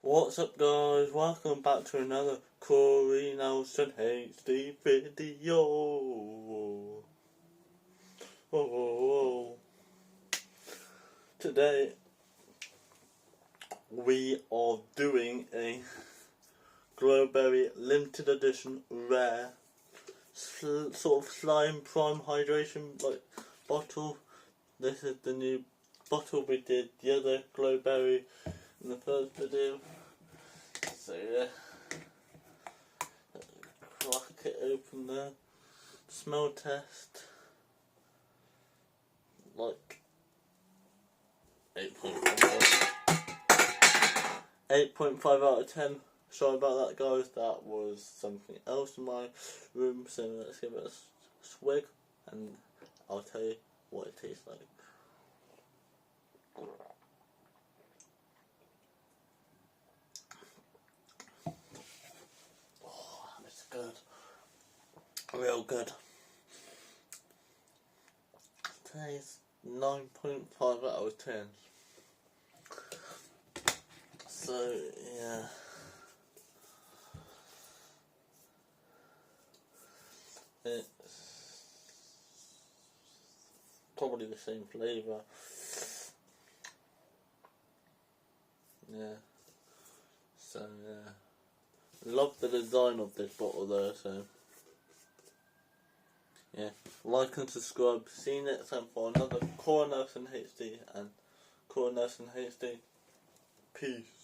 What's up guys, welcome back to another Corey Nelson HD video. Today we are doing a glowberry limited edition rare sort of slime prime hydration bottle. This is the new bottle. We did the other glowberry in the first video. So yeah, crack it open there. Smell test, like 8.5 out of 10. Sorry about that guys, that was something else in my room, so let's give it a swig and I'll tell you what it tastes like. It's good. Real good. Today's 9.5 out of 10. So yeah. It's probably the same flavour. Yeah. So yeah. Love the design of this bottle though, so yeah. Like and subscribe. See you next time for another Corey Nelson HD and Corey Nelson HD. Peace.